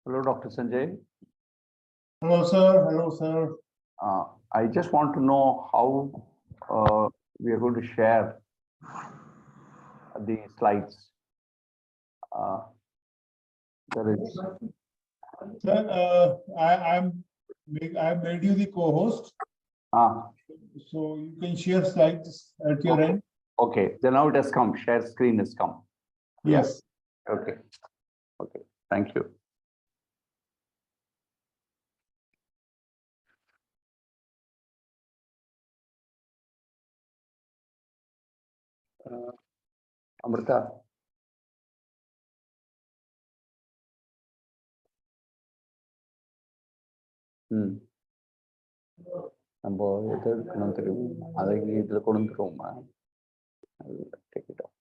Hello, Dr. Sanjay. Hello, sir. Hello, sir. I just want to know how we are going to share the slides. There is. Sir, I made you the co-host. So you can share slides at your end. Okay, then now it has come. Share screen has come. Yes. Okay. Okay. Thank you. Amrita. நம்ம எது எடுக்கணும் தெரியும் அதை இதுல கொண்டு வந்துருவோமா take it off.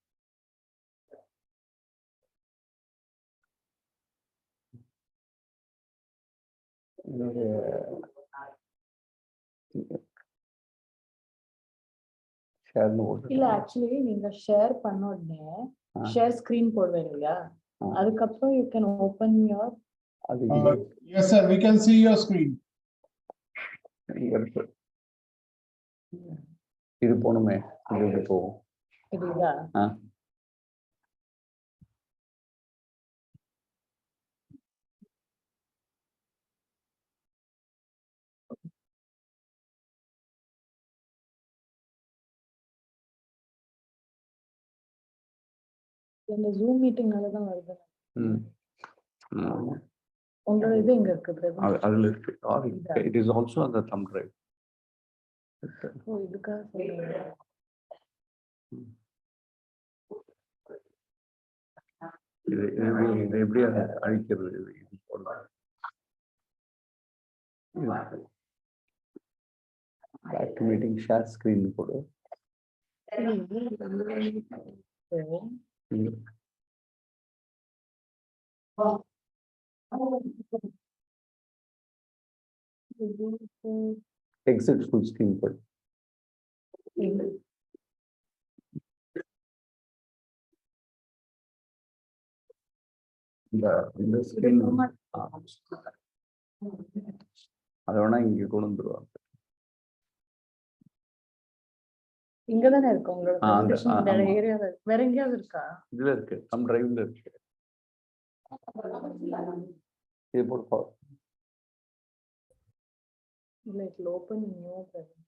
இல்ல actually நீங்க share பண்ண உடனே ஷேர் ஸ்கிரீன் போடுவீங்க இல்லையா அதுக்கப்புறம் you can open your Yes sir, we can see your screen. இது போணுமே இது போகும் இதுதா இந்த ஜூம் மீட்டிங்னால தான் வருது உங்களோட இது எங்க இருக்கு அதுல இருக்கு it is also on the thumb drive. ஓ இதுக்கா இது எப்படி அழிக்கிறது இது போடலாம் back to meeting share screen போடு exit full screen போடு இந்த ஸ்கிரீன் அத வேணா இங்க கொண்டு வந்துருவாங்க இங்க தானே இருக்கு உங்களோட பிரசன்டேஷன் இந்த ஏரியால வேற எங்கயாவது இருக்கா இதுல இருக்கு நம்ம டிரைவ்ல இருக்கு இது போடு இல்ல it open new presentation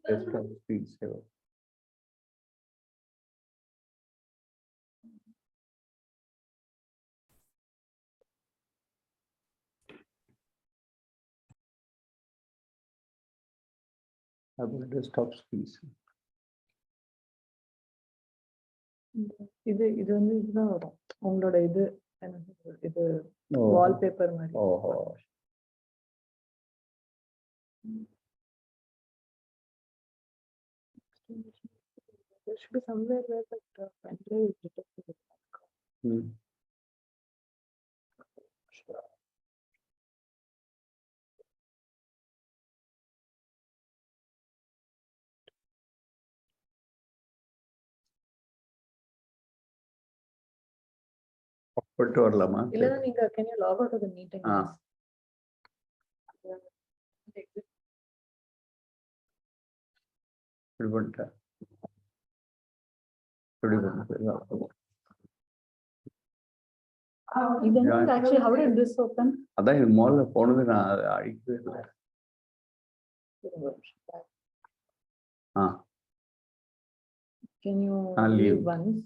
desktop screen saver. Desktop screen saver. இது வந்து இதுதான் வரும் உங்களோட இது இது வால்பேப்பர் மாதிரி ஓஹோ there should be somewhere where that pen drive is detected. போட்டு வரலாமா இல்ல நீங்க can you log out of the meeting actually how did this open அதான் இது முதல்ல போனது நான் அழிக்கவே இல்லை can you leave once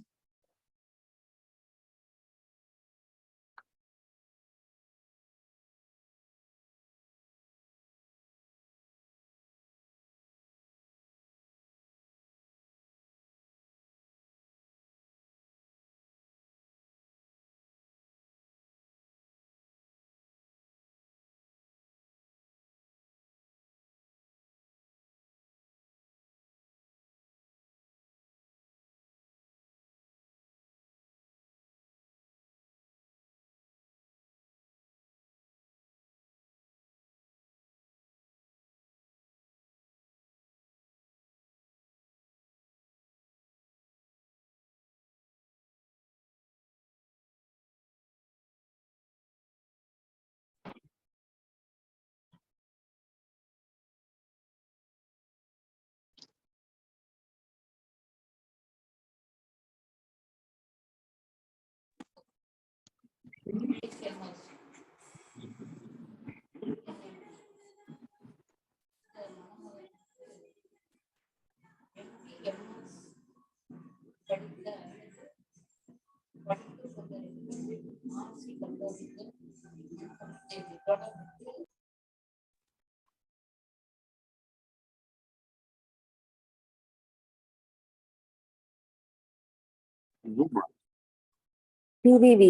PVV,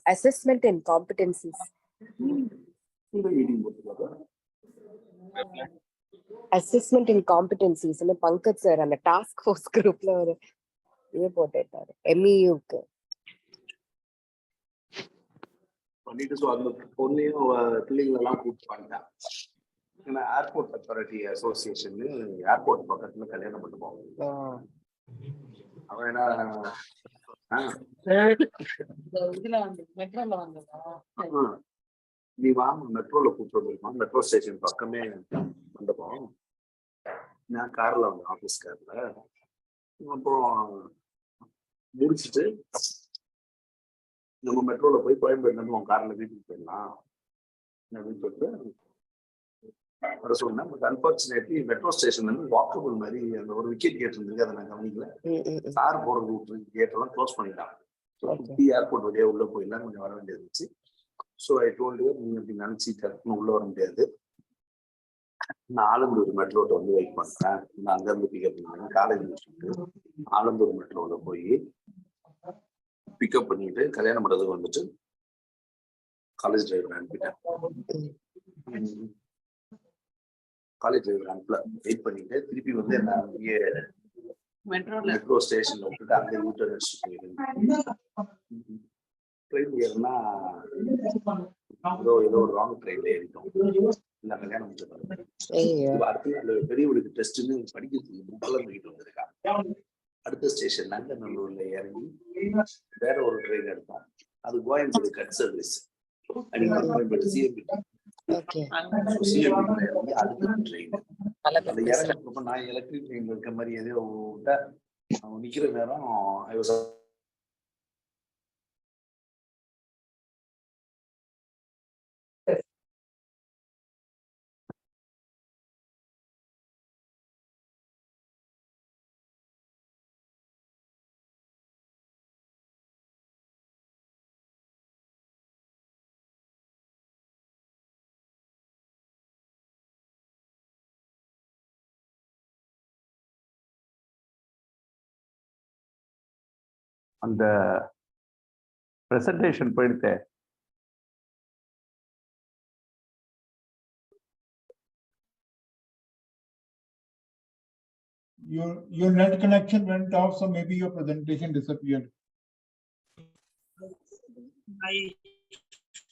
assessment and competencies. Assessment and competencies. And Pankaj sir and the task force group. MEU. Airport Authority Association, airport பக்கத்துல கல்யாணம் பண்ணுவோம். அவன் நீ வாங்க மெட்ரோல கூப்பிட்டு வந்துருக்கான். மெட்ரோ ஸ்டேஷன் பக்கமே மண்டபம். நான் கார்ல வந்தேன், ஆபீஸ் கார்ல. அப்புறம் முடிச்சுட்டு நம்ம மெட்ரோல போய் கோயம்பேடுல இருந்து உன் கார்ல வீட்டுக்கு போயிடலாம் அப்படின்னு சொல்லிட்டு வர சொன்னேன். பட் அன்பார்ச்சுனேட்லி மெட்ரோ ஸ்டேஷன்ல இருந்து வாக்கபிள் மாதிரி அந்த ஒரு விக்கெட் கேட் இருந்தது, அதை நான் கவனிக்கல. கார் போற ரூட் கேட் எல்லாம் க்ளோஸ் பண்ணிட்டாங்க. ஏர்போர்ட் வழியா உள்ள போயிடலாம், கொஞ்சம் வர வேண்டியது இருந்துச்சு. ஸோ ஐ டோல்ட் யூ, நீங்க அப்படி நினைச்சிட்டு உள்ள வர முடியாது, நான் ஆலந்தூர் மெட்ரோட்ட வந்து வெயிட் பண்றேன். நான் அங்க இருந்து பிக்கப் பண்ணுறேன். காலேஜ் முடிச்சுட்டு ஆலந்தூர் மெட்ரோல போய் பிக்கப் பண்ணிட்டு கல்யாண மண்டபத்துக்கு வந்துட்டு காலேஜ் டிரைவர் அனுப்பிட்டேன். காலேஜ் டிரைவர் அனுப்பல, வெயிட் பண்ணிட்டு திருப்பி வந்து என்ன அங்கேயே மெட்ரோ ஸ்டேஷன்ல விட்டுட்டு அங்கே யூட்டர் அடிச்சுட்டு போயிருந்தேன். ட்ரெயின் ஏறினா ஏதோ ஒரு ராங் ட்ரெயின்ல ஏறிட்டோம். இல்ல கல்யாணம் அடுத்த நாள் பெரியவளுக்கு டெஸ்ட்னு படிக்கிறதுக்கு புக்கெல்லாம் தூக்கிட்டு வந்திருக்கா. அடுத்த ஸ்டேஷன் நங்கநல்லூர்ல இறங்கி வேற ஒரு ட்ரெயின் எடுத்தோம். அது Koyambedu cut service. Koyambedu CMP அடுத்த ட்ரெயின். அது இறங்குறப்ப நான் எலக்ட்ரிக் ட்ரெயின் இருக்க மாதிரி எதையோ நிக்கிற நேரம் அந்த presentation போயிடுத்து. Your net connection went off, so maybe your presentation disappeared.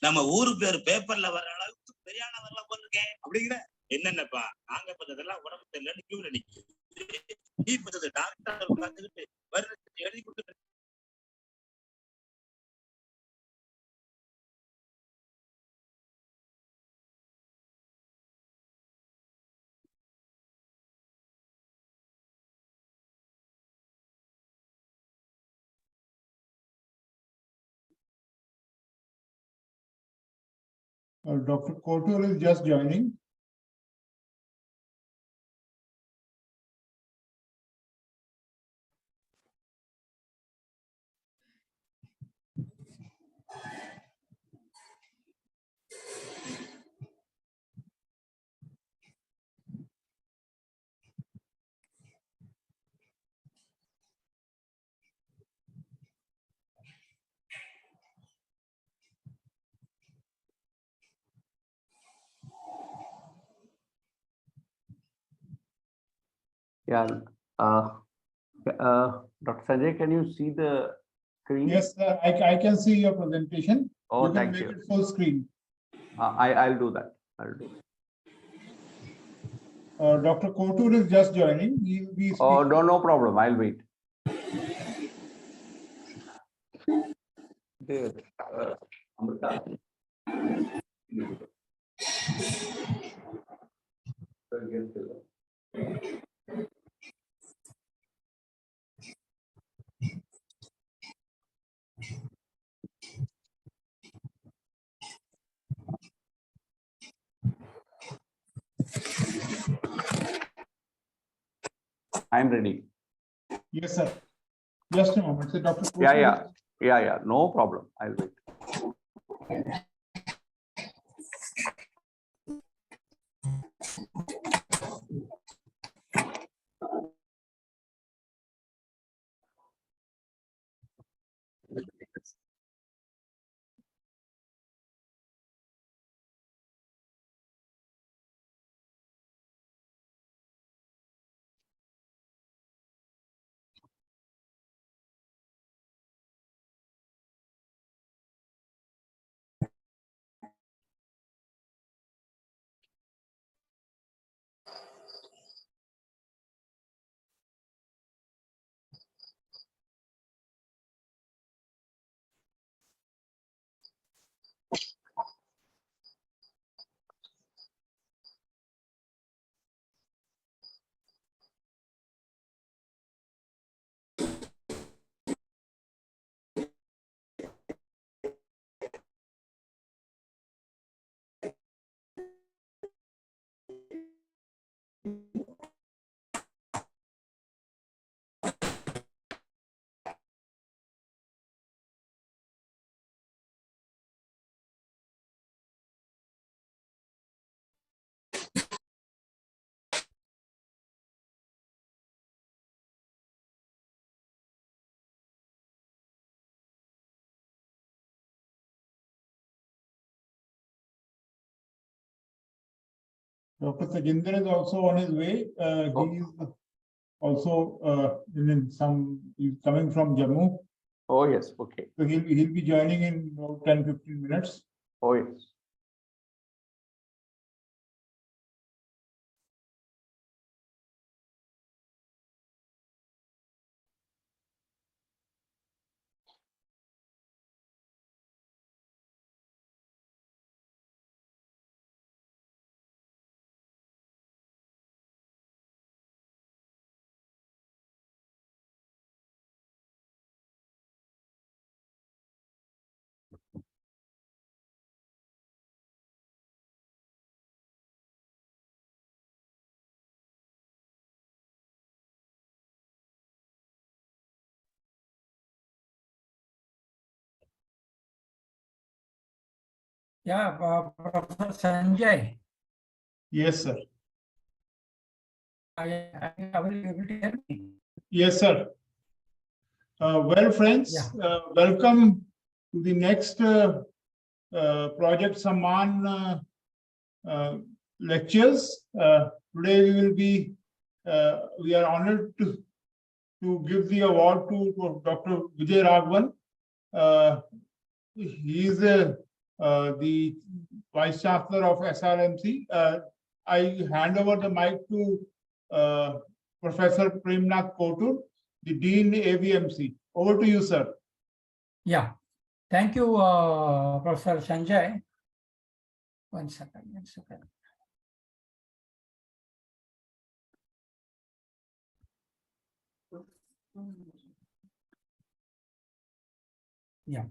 நம்ம ஊரு பேர் பேப்பர்ல வர அளவுக்கு பெரியானவர்லாம் போட்டிருக்கேன் அப்படிங்கிற என்னென்னப்பா நாங்க பண்றதெல்லாம் உடம்பு தெரியலன்னு கியூல நிக்குது. டாக்டர் பார்த்துக்கிட்டு வருது எழுதி கொடுத்துட்டு Dr. Kotur is just joining. Yeah. Dr. Sanjay, can you see the screen? Yes, I can see your presentation. Oh, you can thank make you. it full screen. I'll do that. Dr. Kotur is just joining. He'll be speaking. Oh, no problem. I'll wait. I'm ready. Yes, sir. Just a moment. So, Dr. Yeah. No problem. I'll wait. Dr. Tajinder is also on his way. He is also he's coming from Jammu. Oh, yes. Okay. So he'll be joining in about 10-15 minutes. Oh, yes. Yeah, Professor Sanjay. Yes, sir. Are you able to hear me? Yes, sir. Well, friends, welcome to the next Project Samman lectures. Today we are honored to give the award to Dr. Vijayraghavan. He is the Vice Chancellor of SRMC. I hand over the mic to Professor Premnath Kotur, the Dean AVMC. Over to you, sir. Yeah. Thank you, Professor Sanjay. One second. Yeah.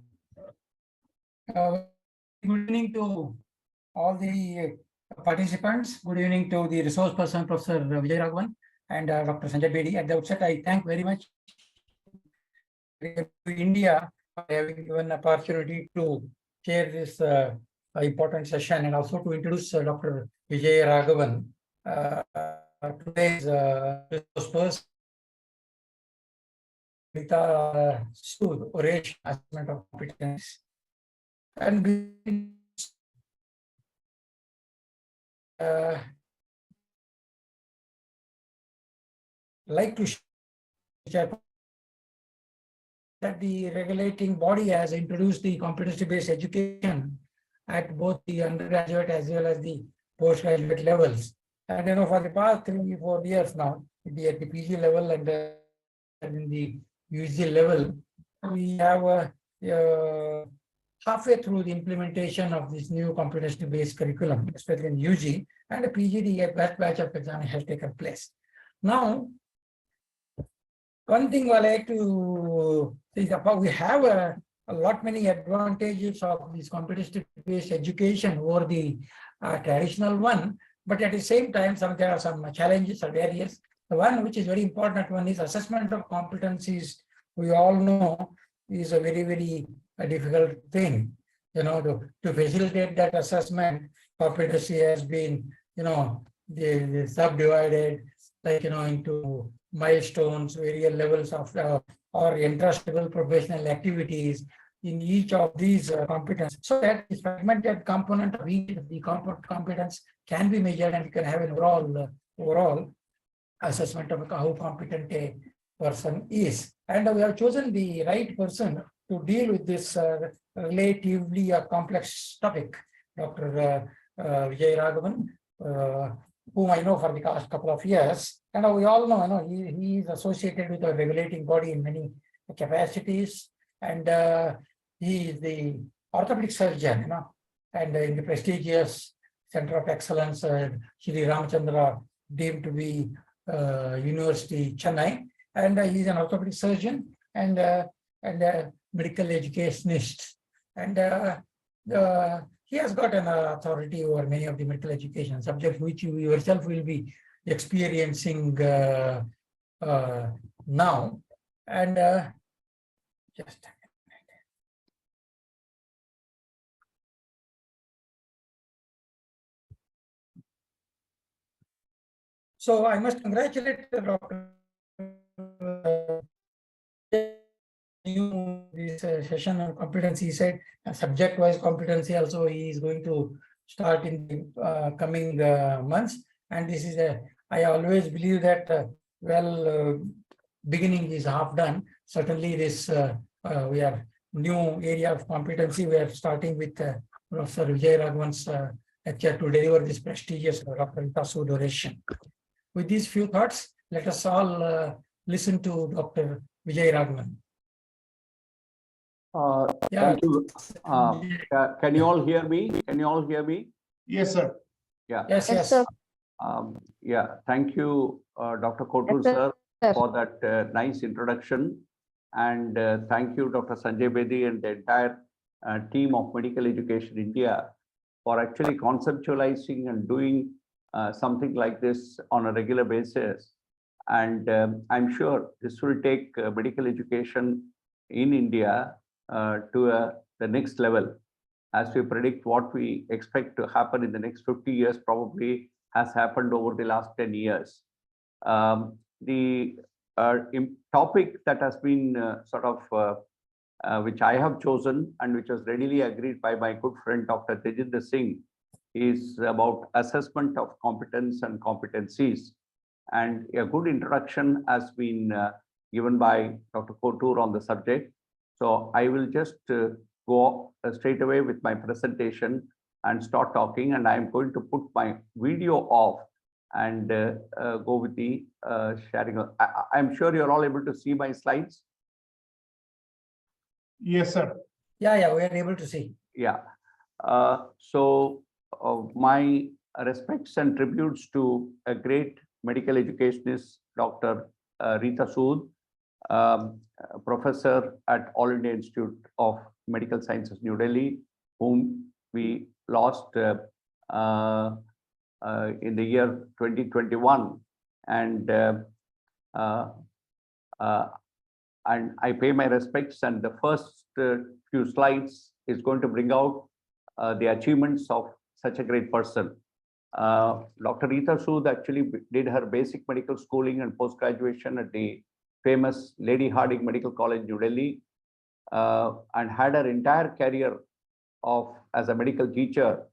Good evening to all the participants. Good evening to the resource person, Professor Vijayraghavan and Dr. Sanjay Bedi. At the outset, I thank very much to India for having given an opportunity to share this important session and also to introduce Dr. Vijayraghavan, today's resource person with oration assessment of competence. And like to share that the regulating body has introduced the competency-based education at both the undergraduate as well as the postgraduate levels. And for the past 3-4 years now, at the PG level and in the UG level, we have halfway through the implementation of this new competency-based curriculum, especially in UG, and the PG, the first batch of exam has taken place. Now, one thing I like to think about, we have a lot many advantages of this competency-based education over the traditional one, but at the same time, there are some challenges or barriers. The one which is very important one is assessment of competencies. We all know is a very, very difficult thing. To facilitate that assessment, competency has been, the subdivided, like, into milestones, various levels of or interest-level professional activities in each of these competencies, so that the fragmented component of each of the competence can be measured and can have an overall assessment of how competent a person is. And we have chosen the right person to deal with this relatively complex topic, Dr. Vijayraghavan, whom I know for the past couple of years. And we all know, he is associated with a regulating body in many capacities. And he is the orthopedic surgeon, and in the prestigious Center of Excellence, Shri Ramachandra, deemed to be University Chennai. And he is an orthopedic surgeon and medical educationist. And he has got an authority over many of the medical education subjects, which you yourself will be experiencing now. And just a minute. So I must congratulate Dr. This session on competency. He said subject-wise competency also he is going to start in the coming months. And this is I always believe that beginning is half done. Certainly this we are new area of competency. We are starting with Professor Vijayraghavan's lecture to deliver this prestigious Dr. Tasu oration. With these few thoughts, let us all listen to Dr. Vijayraghavan. Thank you. Can you all hear me? Can you all hear me? Yes, sir. Yeah. Yes, Yes, sir. Yeah. Thank you, Dr. Kotur, Yes, sir, sir. for that nice introduction. And thank you, Dr. Sanjay Bedi and the entire team of Medical Education India for actually conceptualizing and doing something like this on a regular basis. And I'm sure this will take medical education in India to the next level. As we predict what we expect to happen in the next 50 years, probably has happened over the last 10 years. The topic that has been which I have chosen and which was readily agreed by my good friend, Dr. Tejinder Singh, is about assessment of competence and competencies. And a good introduction has been given by Dr. Kotur on the subject. So I will just go straight away with my presentation and start talking. And I'm going to put my video off and go with the sharing. I'm sure you're all able to see my slides. Yes, sir. Yeah, we are able to see. Yeah. So my respects and tributes to a great medical educationist, Dr. Rita Sood, professor at All India Institute of Medical Sciences, New Delhi, whom we lost in the year 2021. And I pay my respects. And the first few slides is going to bring out the achievements of such a great person. Dr. Rita Sood actually did her basic medical schooling and post-graduation at the famous Lady Hardinge Medical College, New Delhi, and had her entire career as a medical teacher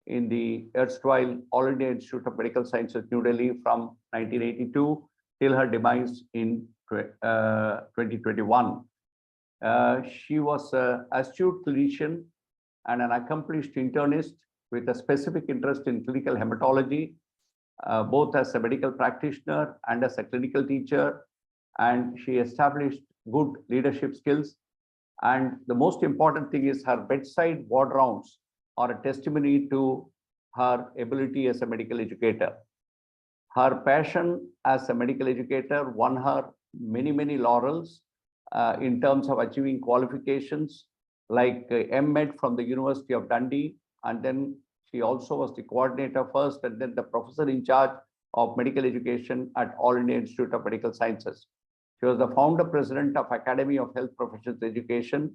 in the erstwhile All India Institute of Medical Sciences, New Delhi from 1982 till her demise in 2021. She was an astute clinician and an accomplished internist with a specific interest in clinical hematology, both as a medical practitioner and as a clinical teacher. And she established good leadership skills. And the most important thing is her bedside ward rounds are a testimony to her ability as a medical educator. Her passion as a medical educator won her many, many laurels in terms of achieving qualifications like M.Med from the University of Dundee. And then she also was the coordinator first and then the professor in charge of Medical Education at All India Institute of Medical Sciences. She was the founder president of Academy of Health Professions Education.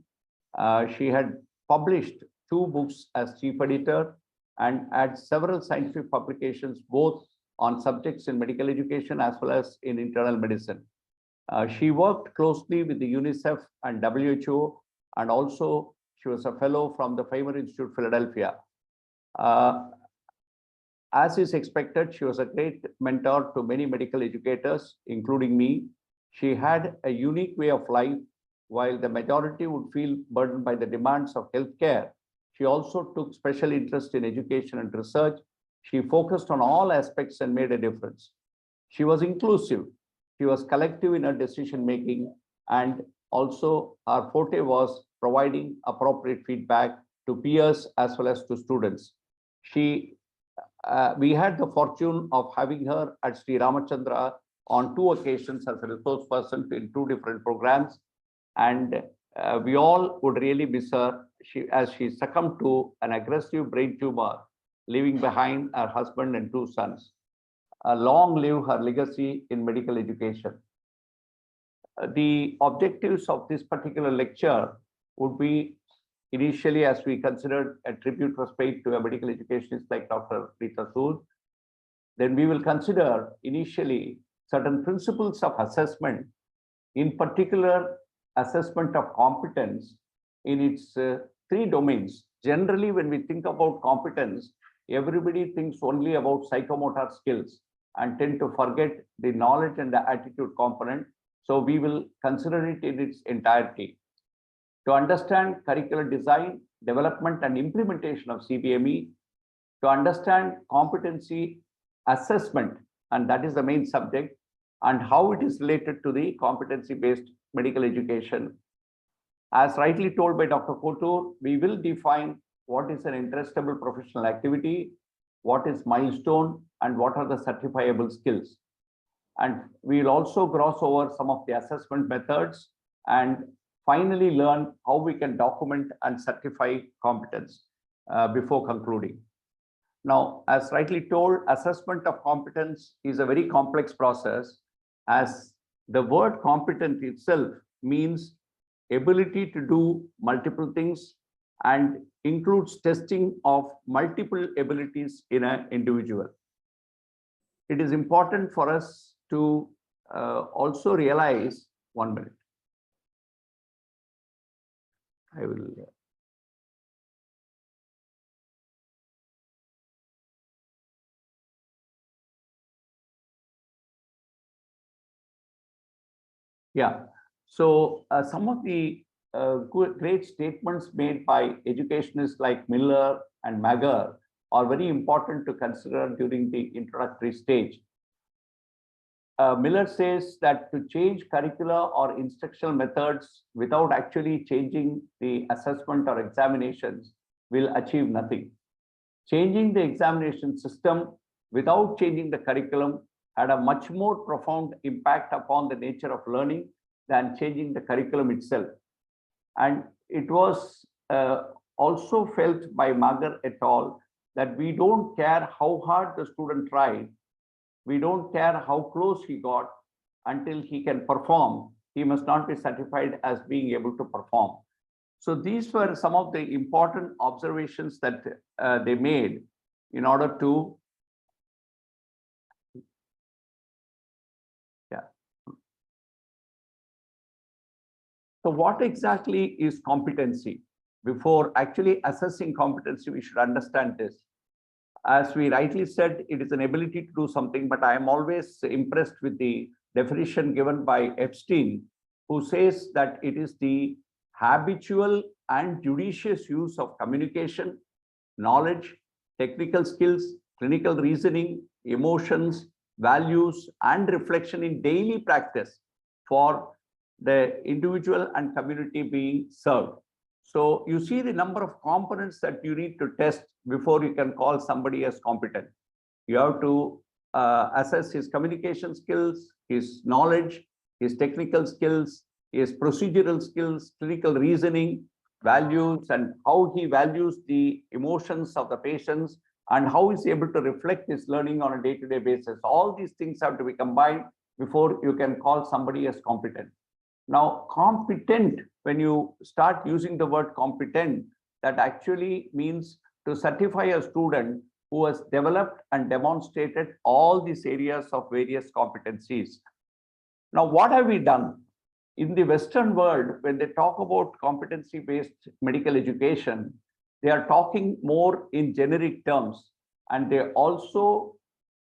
She had published 2 books as chief editor and had several scientific publications, both on subjects in medical education as well as in internal medicine. She worked closely with the UNICEF and WHO, and also she was a fellow from the Feimer Institute, Philadelphia. As is expected, she was a great mentor to many medical educators, including me. She had a unique way of life. While the majority would feel burdened by the demands of healthcare, she also took special interest in education and research. She focused on all aspects and made a difference. She was inclusive. She was collective in her decision making, and also her forte was providing appropriate feedback to peers as well as to students. We had the fortune of having her at Sri Ramachandra on 2 occasions as a resource person in 2 different programs. And we all would really miss her as she succumbed to an aggressive brain tumor, leaving behind her husband and 2 sons. Long live her legacy in medical education. The objectives of this particular lecture would be, initially, as we considered a tribute was paid to a medical educationist like Dr. Rita Sood. Then we will consider initially certain principles of assessment, in particular assessment of competence in its 3 domains. Generally, when we think about competence, everybody thinks only about psychomotor skills and tend to forget the knowledge and the attitude component. So we will consider it in its entirety. To understand curricular design, development, and implementation of CBME, to understand competency assessment, and that is the main subject, and how it is related to the competency-based medical education. As rightly told by Dr. Kotur, we will define what is an interestable professional activity, what is milestone, and what are the certifiable skills. And we will also gloss over some of the assessment methods and finally learn how we can document and certify competence before concluding. Now, as rightly told, assessment of competence is a very complex process, as the word competent itself means ability to do multiple things and includes testing of multiple abilities in an individual. It is important for us to also realize, 1 minute. I will. Yeah, so some of the great statements made by educationists like Miller and Mager are very important to consider during the introductory stage. Miller says that to change curricula or instructional methods without actually changing the assessment or examinations will achieve nothing. Changing the examination system without changing the curriculum had a much more profound impact upon the nature of learning than changing the curriculum itself. And it was also felt by Mager et al. That we don't care how hard the student tried, we don't care how close he got, until he can perform, he must not be certified as being able to perform. So these were some of the important observations that they made in order to So what exactly is competency? Before actually assessing competency, we should understand this. As we rightly said, it is an ability to do something, but I am always impressed with the definition given by Epstein, who says that it is the habitual and judicious use of communication, knowledge, technical skills, clinical reasoning, emotions, values, and reflection in daily practice for the individual and community being served. So you see the number of components that you need to test before you can call somebody as competent. You have to assess his communication skills, his knowledge, his technical skills, his procedural skills, clinical reasoning, values, and how he values the emotions of the patients, and how is he able to reflect his learning on a day-to-day basis. All these things have to be combined before you can call somebody as competent. Now, competent, when you start using the word competent, that actually means to certify a student who has developed and demonstrated all these areas of various competencies. Now, what have we done? In the Western world, when they talk about competency-based medical education, they are talking more in generic terms, and they also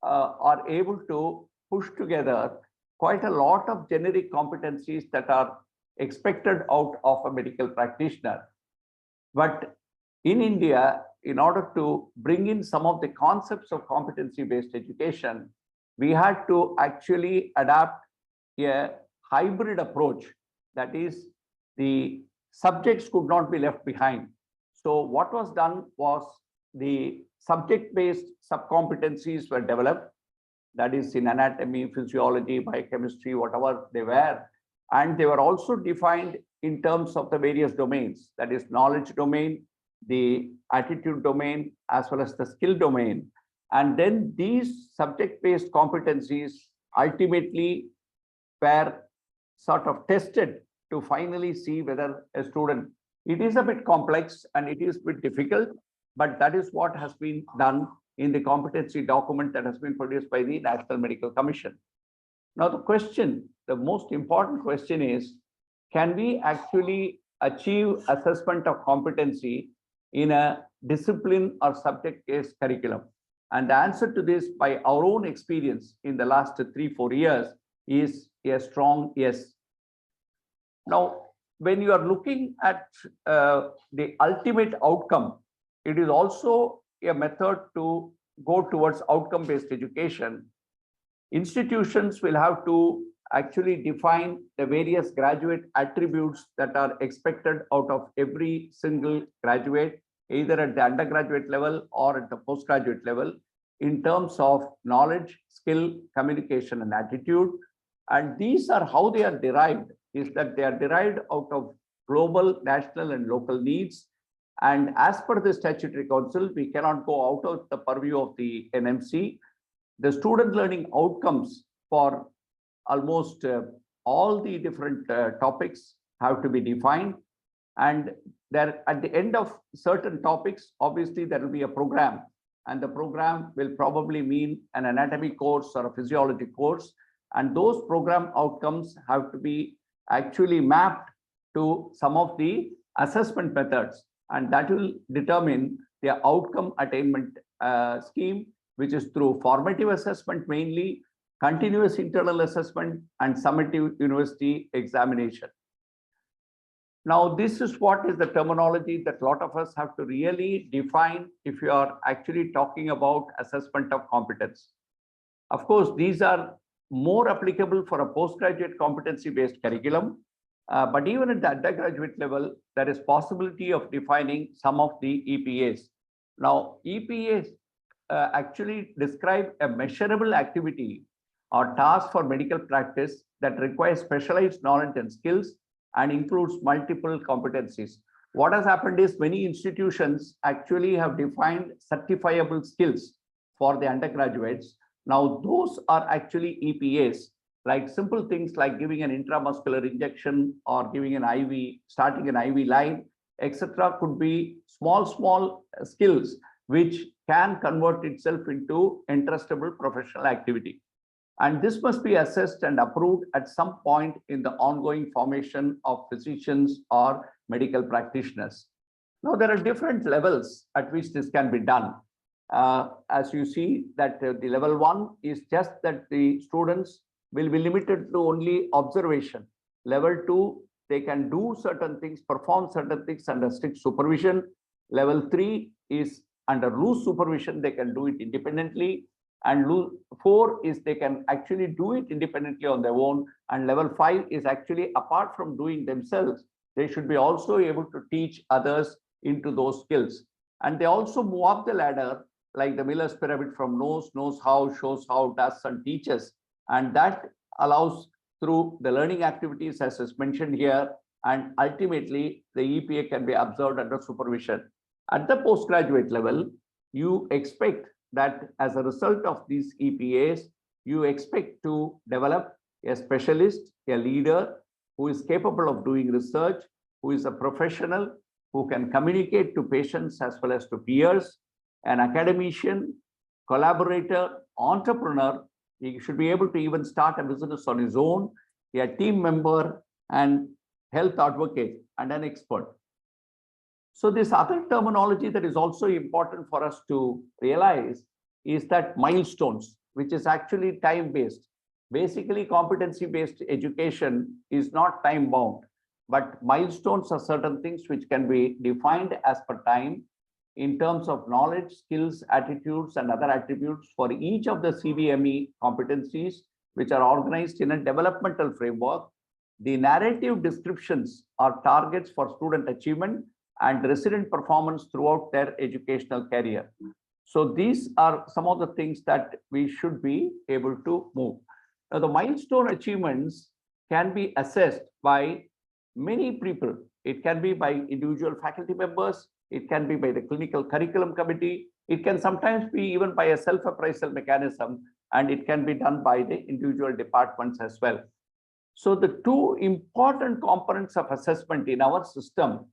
are able to push together quite a lot of generic competencies that are expected out of a medical practitioner. But in India, in order to bring in some of the concepts of competency-based education, we had to actually adapt a hybrid approach. That is, the subjects could not be left behind. So what was done was the subject-based sub-competencies were developed. That is in anatomy, physiology, biochemistry, whatever they were. And they were also defined in terms of the various domains. That is knowledge domain, the attitude domain, as well as the skill domain. And then these subject-based competencies ultimately were sort of tested to finally see whether a student, it is a bit complex and it is a bit difficult, but that is what has been done in the competency document that has been produced by the National Medical Commission. Now, the question, the most important question is, can we actually achieve assessment of competency in a discipline or subject-based curriculum? And the answer to this, by our own experience in the last 3-4 years, is a strong yes. Now, when you are looking at the ultimate outcome, it is also a method to go towards outcome-based education. Institutions will have to actually define the various graduate attributes that are expected out of every single graduate, either at the undergraduate level or at the postgraduate level, in terms of knowledge, skill, communication, and attitude. And these are how they are derived, is that they are derived out of global, national, and local needs. And as per the statutory council, we cannot go out of the purview of the NMC. The student learning outcomes for almost all the different topics have to be defined. And there, at the end of certain topics, obviously there will be a program. And the program will probably mean an anatomy course or a physiology course. And those program outcomes have to be actually mapped to some of the assessment methods. And that will determine the outcome attainment scheme, which is through formative assessment mainly, continuous internal assessment, and summative university examination. Now, this is what is the terminology that a lot of us have to really define if you are actually talking about assessment of competence. Of course, these are more applicable for a postgraduate competency-based curriculum, but even at the undergraduate level, there is possibility of defining some of the EPAs. Now, EPAs actually describe a measurable activity or task for medical practice that requires specialized knowledge and skills and includes multiple competencies. What has happened is many institutions actually have defined certifiable skills for the undergraduates. Now, those are actually EPAs, like simple things like giving an intramuscular injection or giving an IV, starting an IV line, etc. could be small skills which can convert itself into interestable professional activity. And this must be assessed and approved at some point in the ongoing formation of physicians or medical practitioners. Now, there are different levels at which this can be done. As you see that the level 1 is just that the students will be limited to only observation. Level 2, they can do certain things, perform certain things under strict supervision. Level 3 is under loose supervision, they can do it independently. And 4 is they can actually do it independently on their own. And level 5 is actually, apart from doing themselves, they should be also able to teach others into those skills. And they also move up the ladder, like the Miller's pyramid, from knows how, shows how, does, and teaches. And that allows through the learning activities, as is mentioned here, and ultimately the EPA can be observed under supervision. At the postgraduate level, you expect that as a result of these EPAs, you expect to develop a specialist, a leader who is capable of doing research, who is a professional, who can communicate to patients as well as to peers, an academician, collaborator, entrepreneur. He should be able to even start a business on his own, a team member, and health advocate, and an expert. So this other terminology that is also important for us to realize is that milestones, which is actually time-based. Basically, competency-based education is not time-bound, but milestones are certain things which can be defined as per time in terms of knowledge, skills, attitudes, and other attributes for each of the CBME competencies, which are organized in a developmental framework. The narrative descriptions are targets for student achievement and resident performance throughout their educational career. So these are some of the things that we should be able to move. Now, the milestone achievements can be assessed by many people. It can be by individual faculty members. It can be by the clinical curriculum committee. It can sometimes be even by a self-appraisal mechanism, and it can be done by the individual departments as well. So the two important components of assessment in our system,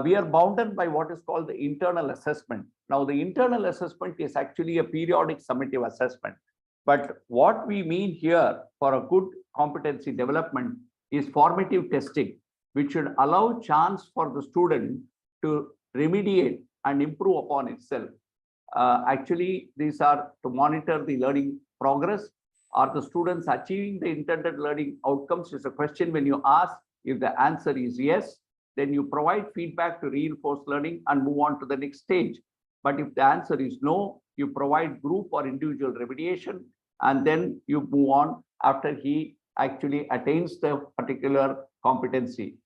we are bounded by what is called the internal assessment. Now, the internal assessment is actually a periodic summative assessment. But what we mean here for a good competency development is formative testing, which should allow chance for the student to remediate and improve upon itself. Actually, these are to monitor the learning progress. Are the students achieving the intended learning outcomes? Is a question when you ask. If the answer is yes, then you provide feedback to reinforce learning and move on to the next stage. But if the answer is no, you provide group or individual remediation, and then you move on after he actually attains the particular competency.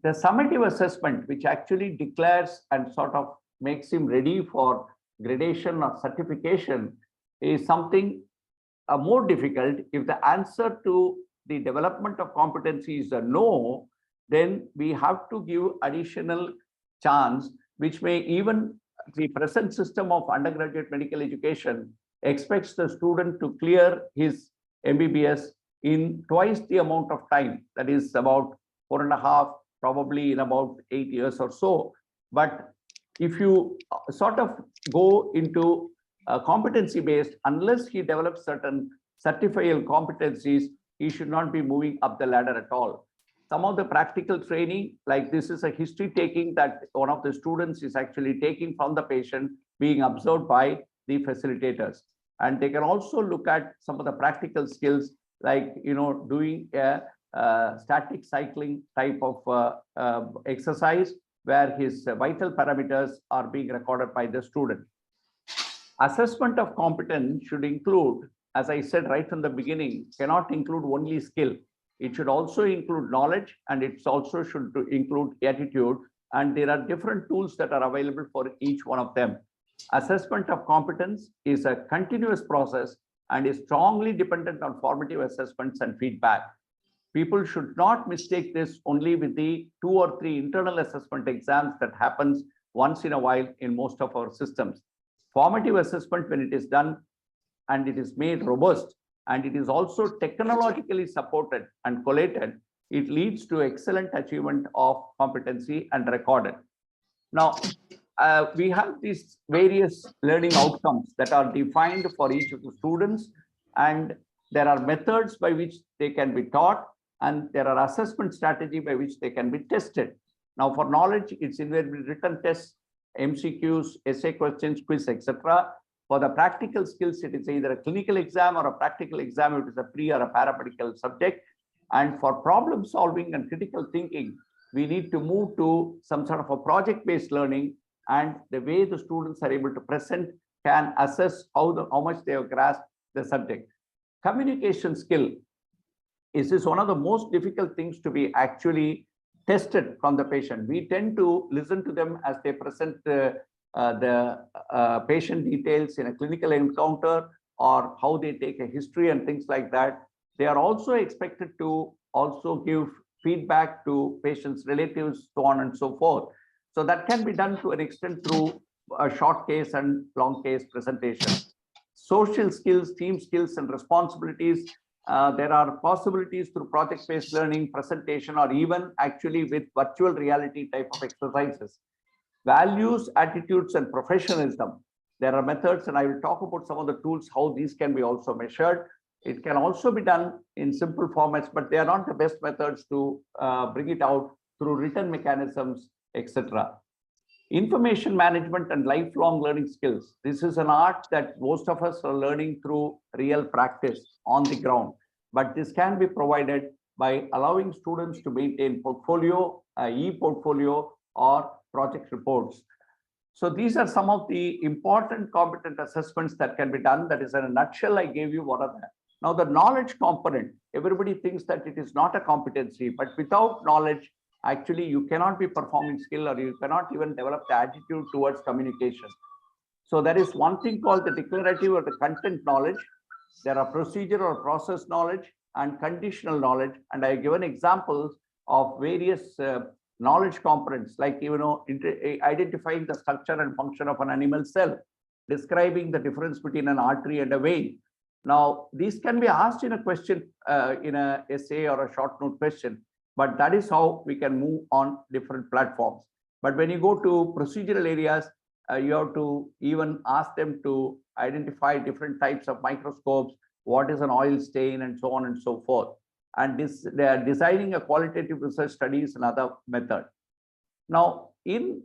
The summative assessment, which actually declares and sort of makes him ready for gradation or certification, is something more difficult. If the answer to the development of competency is a no, then we have to give additional chance, which may even the present system of undergraduate medical education expects the student to clear his MBBS in twice the amount of time, that is about 4.5, probably in about 8 years or so. But if you sort of go into competency based, unless he develops certain certifiable competencies, he should not be moving up the ladder at all. Some of the practical training, like this is a history taking that one of the students is actually taking from the patient, being observed by the facilitators. And they can also look at some of the practical skills, like, doing a static cycling type of exercise where his vital parameters are being recorded by the student. Assessment of competence should include, as I said right from the beginning, cannot include only skill. It should also include knowledge, and it also should include attitude. And there are different tools that are available for each one of them. Assessment of competence is a continuous process and is strongly dependent on formative assessments and feedback. People should not mistake this only with the 2 or 3 internal assessment exams that happens once in a while in most of our systems. Formative assessment, when it is done and it is made robust, and it is also technologically supported and collated, it leads to excellent achievement of competency and recorded. Now, we have these various learning outcomes that are defined for each of the students, and there are methods by which they can be taught, and there are assessment strategy by which they can be tested. Now, for knowledge, it's invariably written tests, MCQs, essay questions, quiz, etc. For the practical skills, it is either a clinical exam or a practical exam. It is a pre or a paramedical subject. And for problem solving and critical thinking, we need to move to some sort of a project-based learning, and the way the students are able to present can assess how much they have grasped the subject. Communication skill is one of the most difficult things to be actually tested from the patient. We tend to listen to them as they present the patient details in a clinical encounter, or how they take a history and things like that. They are also expected to also give feedback to patients' relatives, so on and so forth. So that can be done to an extent through a short case and long case presentation. Social skills, team skills, and responsibilities. There are possibilities through project-based learning, presentation, or even actually with virtual reality type of exercises. Values, attitudes, and professionalism. There are methods, and I will talk about some of the tools, how these can be also measured. It can also be done in simple formats, but they are not the best methods to bring it out through written mechanisms, etc. Information management and lifelong learning skills. This is an art that most of us are learning through real practice on the ground, but this can be provided by allowing students to maintain portfolio, e-portfolio, or project reports. So these are some of the important competent assessments that can be done. That is in a nutshell, I gave you what are that. Now the knowledge component, everybody thinks that it is not a competency, but without knowledge, actually you cannot be performing skill, or you cannot even develop the attitude towards communication. So there is one thing called the declarative or the content knowledge. There are procedure or process knowledge and conditional knowledge. And I have given examples of various knowledge components, like, identifying the structure and function of an animal cell, describing the difference between an artery and a vein. Now, these can be asked in a question, in an essay or a short note question, but that is how we can move on different platforms. But when you go to procedural areas, you have to even ask them to identify different types of microscopes, what is an oil stain, and so on and so forth. And they are designing a qualitative research study is another method. Now, in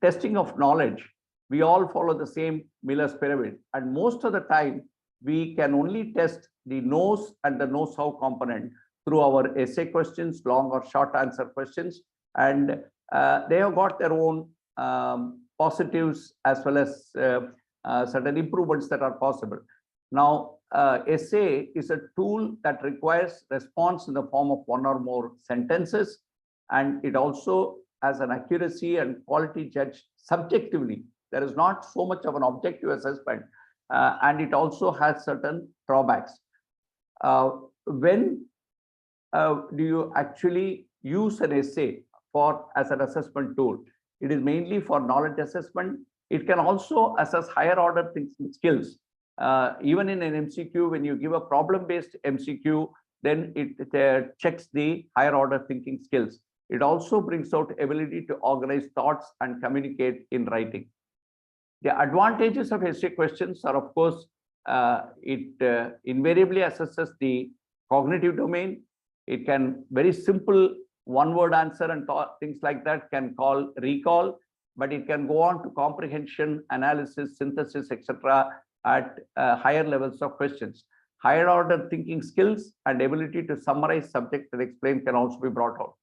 testing of knowledge, we all follow the same Miller's pyramid, and most of the time we can only test the knows and the knows-how component through our essay questions, long or short answer questions, and they have got their own positives as well as certain improvements that are possible. Now, essay is a tool that requires response in the form of one or more sentences, and it also has an accuracy and quality judged subjectively. There is not so much of an objective assessment, and it also has certain drawbacks. When do you actually use an essay as an assessment tool? It is mainly for knowledge assessment. It can also assess higher order thinking skills. Even in an MCQ, when you give a problem-based MCQ, then it checks the higher order thinking skills. It also brings out ability to organize thoughts and communicate in writing. The advantages of essay questions are, of course, it invariably assesses the cognitive domain. It can very simple one-word answer and things like that can call recall, but it can go on to comprehension, analysis, synthesis, etc. at higher levels of questions. Higher order thinking skills and ability to summarize subject and explain can also be brought out.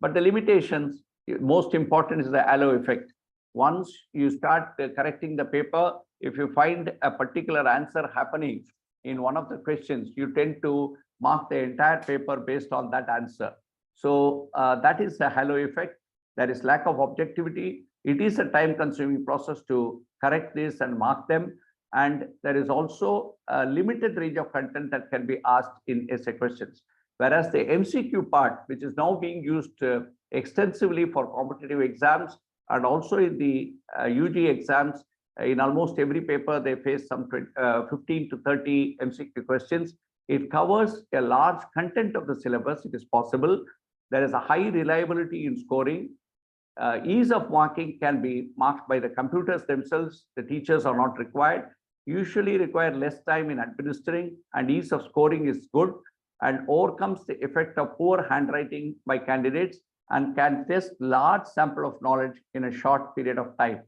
But the limitations, most important is the halo effect. Once you start correcting the paper, if you find a particular answer happening in one of the questions, you tend to mark the entire paper based on that answer. So that is the halo effect. There is lack of objectivity. It is a time-consuming process to correct this and mark them. And there is also a limited range of content that can be asked in essay questions. Whereas the MCQ part, which is now being used extensively for competitive exams and also in the UG exams, in almost every paper, they face some 15 to 30 MCQ questions. It covers a large content of the syllabus. It is possible. There is a high reliability in scoring. Ease of marking can be marked by the computers themselves. The teachers are not required. Usually require less time in administering, and ease of scoring is good and overcomes the effect of poor handwriting by candidates and can test large sample of knowledge in a short period of time.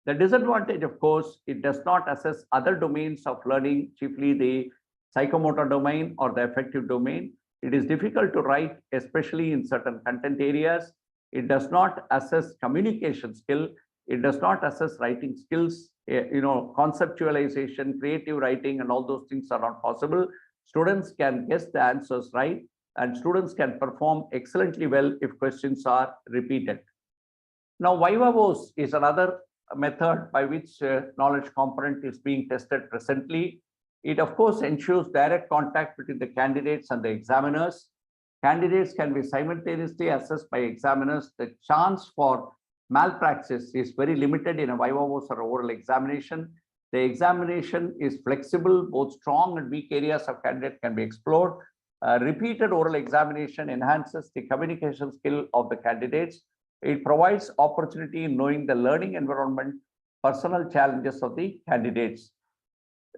The disadvantage, of course, it does not assess other domains of learning, chiefly the psychomotor domain or the affective domain. It is difficult to write, especially in certain content areas. It does not assess communication skill. It does not assess writing skills, conceptualization, creative writing, and all those things are not possible. Students can guess the answers right, and students can perform excellently well if questions are repeated. Now, Vijayraghavan is another method by which knowledge component is being tested presently. It, of course, ensures direct contact between the candidates and the examiners. Candidates can be simultaneously assessed by examiners. The chance for malpractice is very limited in a viva voce or oral examination. The examination is flexible, both strong and weak areas of candidate can be explored. Repeated oral examination enhances the communication skill of the candidates. It provides opportunity in knowing the learning environment, personal challenges of the candidates.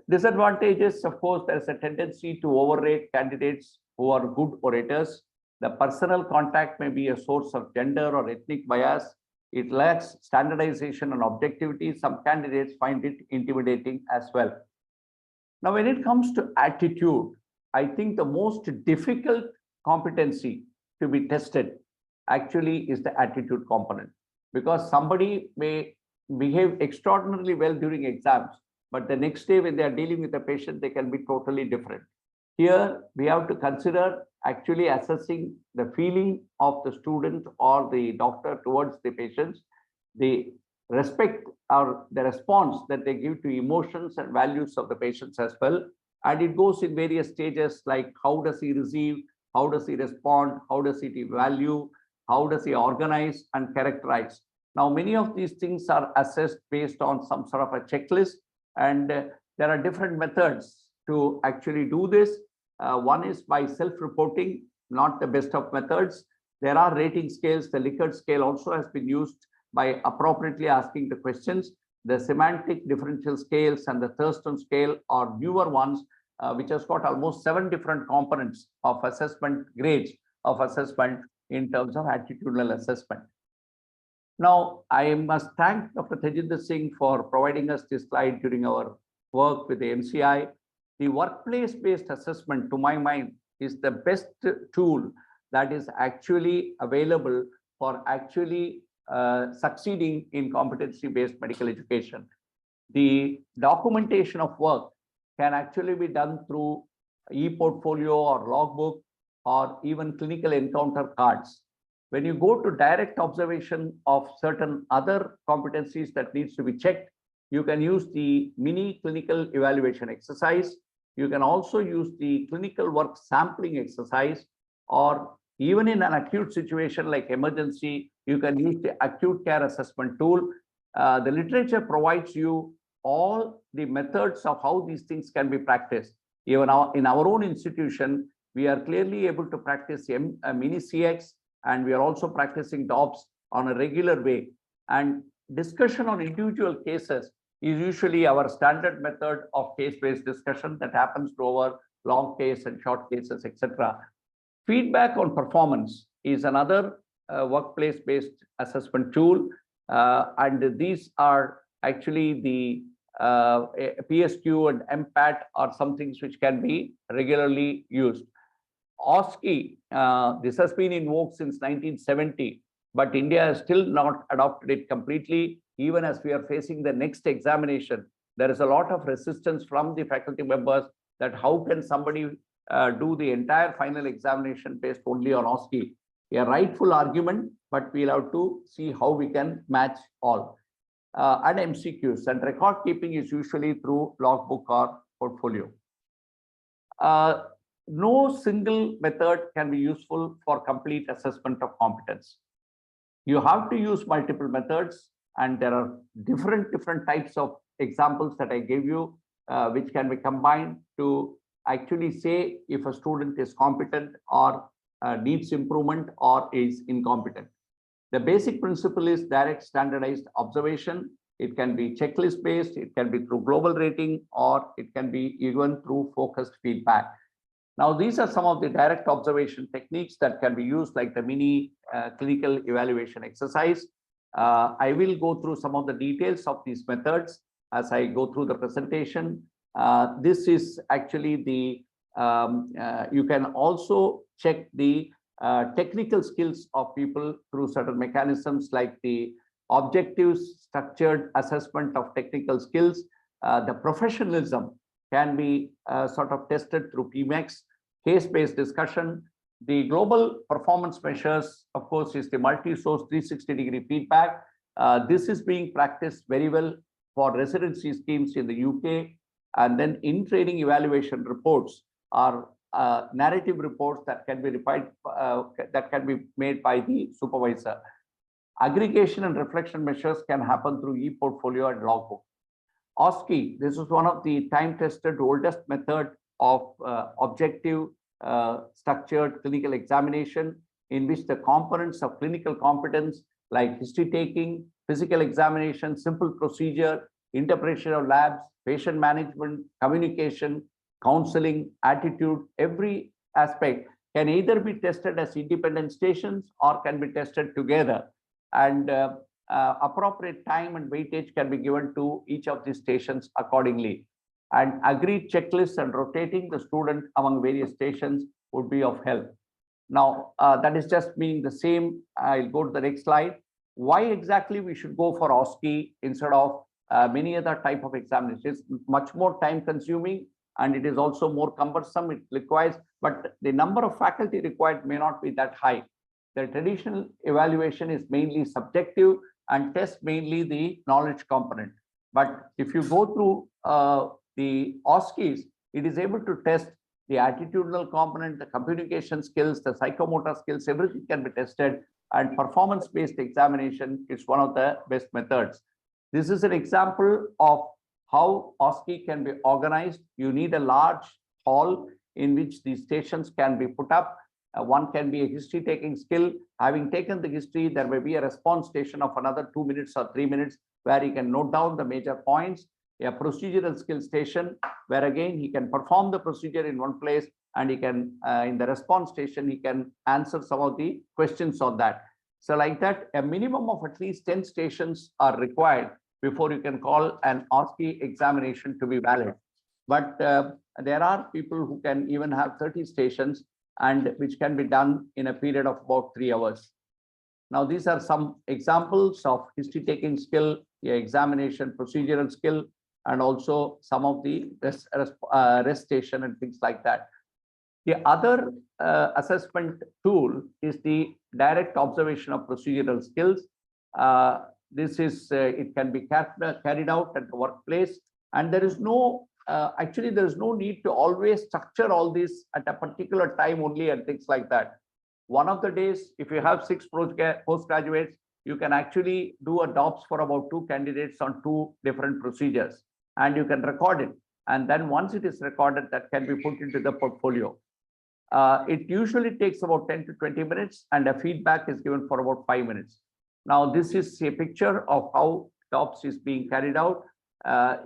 Disadvantages, of course, there is a tendency to overrate candidates who are good orators. The personal contact may be a source of gender or ethnic bias. It lacks standardization and objectivity. Some candidates find it intimidating as well. Now, when it comes to attitude, I think the most difficult competency to be tested actually is the attitude component, because somebody may behave extraordinarily well during exams, but the next day when they are dealing with a patient, they can be totally different. Here, we have to consider actually assessing the feeling of the student or the doctor towards the patients, the respect or the response that they give to emotions and values of the patients as well. And it goes in various stages, like how does he receive, how does he respond, how does he value, how does he organize and characterize. Now, many of these things are assessed based on some sort of a checklist, and there are different methods to actually do this. One is by self-reporting, not the best of methods. There are rating scales. The Likert scale also has been used by appropriately asking the questions. The semantic differential scales and the Thurston scale are newer ones, which has got almost 7 different components of assessment, grades of assessment in terms of attitudinal assessment. Now, I must thank Dr. Tejinder Singh for providing us this slide during our work with the NCI. The workplace-based assessment, to my mind, is the best tool that is actually available for actually succeeding in competency-based medical education. The documentation of work can actually be done through e-portfolio or logbook or even clinical encounter cards. When you go to direct observation of certain other competencies that needs to be checked, you can use the mini clinical evaluation exercise. You can also use the clinical work sampling exercise, or even in an acute situation like emergency, you can use the acute care assessment tool. The literature provides you all the methods of how these things can be practiced. Even in our own institution, we are clearly able to practice mini CX, and we are also practicing DOPS on a regular way. And discussion on individual cases is usually our standard method of case-based discussion that happens over long case and short cases, etc. Feedback on performance is another workplace-based assessment tool, and these are actually the PSQ and MPAT are some things which can be regularly used. OSCE, this has been in vogue since 1970, but India has still not adopted it completely. Even as we are facing the next examination, there is a lot of resistance from the faculty members that how can somebody do the entire final examination based only on OSCE. A rightful argument, but we'll have to see how we can match all. And MCQs, and record keeping is usually through logbook or portfolio. No single method can be useful for complete assessment of competence. You have to use multiple methods, and there are different types of examples that I gave you, which can be combined to actually say if a student is competent or needs improvement or is incompetent. The basic principle is direct standardized observation. It can be checklist based, it can be through global rating, or it can be even through focused feedback. Now, these are some of the direct observation techniques that can be used, like the mini clinical evaluation exercise. I will go through some of the details of these methods as I go through the presentation. This is actually the, you can also check the technical skills of people through certain mechanisms like the objective structured assessment of technical skills. The professionalism can be sort of tested through PMEX, case-based discussion. The global performance measures, of course, is the multi-source 360-degree feedback. This is being practiced very well for residency schemes in the UK. And then in-training evaluation reports are narrative reports that can be made by the supervisor. Aggregation and reflection measures can happen through e-portfolio and logbook. OSCE, this is one of the time-tested oldest method of objective structured clinical examination, in which the components of clinical competence like history taking, physical examination, simple procedure, interpretation of labs, patient management, communication, counseling, attitude, every aspect can either be tested as independent stations or can be tested together. And appropriate time and weightage can be given to each of these stations accordingly. And agreed checklists and rotating the student among various stations would be of help. Now, that is just meaning the same. I'll go to the next slide. Why exactly we should go for OSCE instead of many other type of examinations? It's much more time consuming and it is also more cumbersome. It requires, but the number of faculty required may not be that high. The traditional evaluation is mainly subjective and tests mainly the knowledge component. But if you go through the OSCEs, it is able to test the attitudinal component, the communication skills, the psychomotor skills, everything can be tested, and performance-based examination is one of the best methods. This is an example of how OSCE can be organized. You need a large hall in which these stations can be put up. One can be a history taking skill. Having taken the history, there may be a response station of another 2 minutes or 3 minutes where he can note down the major points. A procedural skill station where again he can perform the procedure in one place and he can in the response station he can answer some of the questions on that. So like that, a minimum of at least 10 stations are required before you can call an OSCE examination to be valid. But there are people who can even have 30 stations and which can be done in a period of about 3 hours. Now, these are some examples of history taking skill, the examination procedural skill, and also some of the rest station and things like that. The other assessment tool is the direct observation of procedural skills. This is, it can be carried out at the workplace, and there is no, actually there is no need to always structure all this at a particular time only and things like that. One of the days, if you have 6 postgraduates, you can actually do a DOPS for about 2 candidates on 2 different procedures, and you can record it. And then once it is recorded, that can be put into the portfolio. It usually takes about 10 to 20 minutes and a feedback is given for about 5 minutes. Now, this is a picture of how DOPS is being carried out.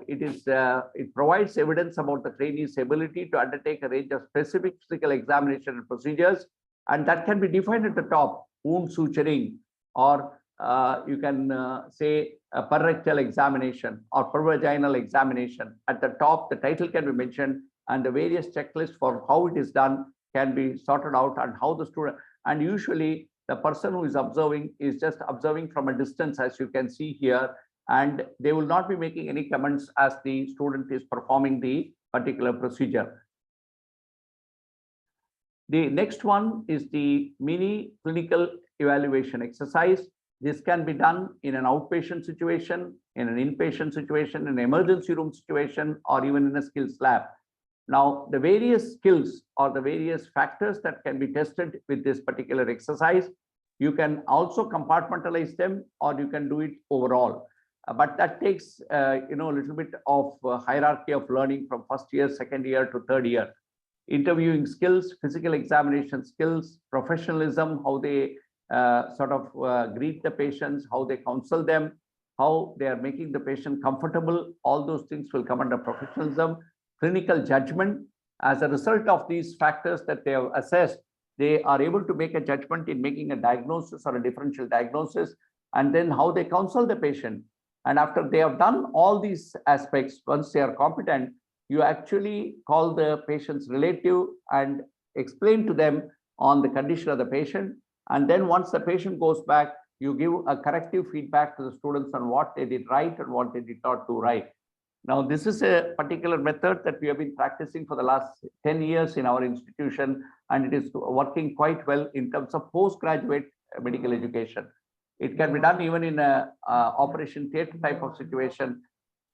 It provides evidence about the trainee's ability to undertake a range of specific physical examination and procedures, and that can be defined at the top: wound suturing, or you can say a perrectal examination or pervaginal examination. At the top, the title can be mentioned and the various checklists for how it is done can be sorted out, and how the student, and usually the person who is observing is just observing from a distance, as you can see here, and they will not be making any comments as the student is performing the particular procedure. The next one is the mini clinical evaluation exercise. This can be done in an outpatient situation, in an inpatient situation, in an emergency room situation, or even in a skills lab. Now, the various skills or the various factors that can be tested with this particular exercise, you can also compartmentalize them or you can do it overall. But that takes a little bit of hierarchy of learning from first year, second year to third year. Interviewing skills, physical examination skills, professionalism, how they greet the patients, how they counsel them, how they are making the patient comfortable. All those things will come under professionalism. Clinical judgment. As a result of these factors that they have assessed, they are able to make a judgment in making a diagnosis or a differential diagnosis, and then how they counsel the patient. And after they have done all these aspects, once they are competent, you actually call the patient's relative and explain to them on the condition of the patient. And then once the patient goes back, you give a corrective feedback to the students on what they did right and what they did not do right. Now, this is a particular method that we have been practicing for the last 10 years in our institution, and it is working quite well in terms of postgraduate medical education. It can be done even in a operation theatre type of situation.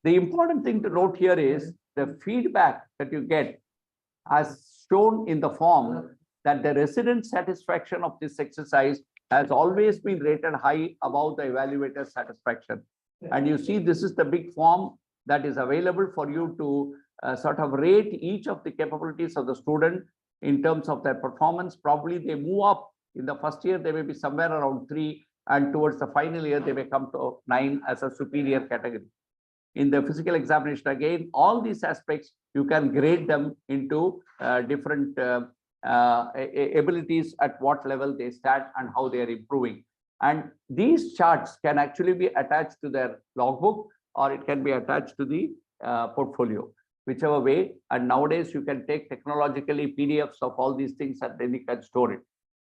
The important thing to note here is the feedback that you get as shown in the form, that the resident satisfaction of this exercise has always been rated high above the evaluator's satisfaction. And you see, this is the big form that is available for you to sort of rate each of the capabilities of the student in terms of their performance. Probably they move up. In the first year, they may be somewhere around 3, and towards the final year, they may come to 9 as a superior category. In the physical examination, again, all these aspects, you can grade them into different abilities at what level they stand and how they are improving. And these charts can actually be attached to their logbook, or it can be attached to the portfolio, whichever way. And nowadays, you can take technologically PDFs of all these things and then you can store it.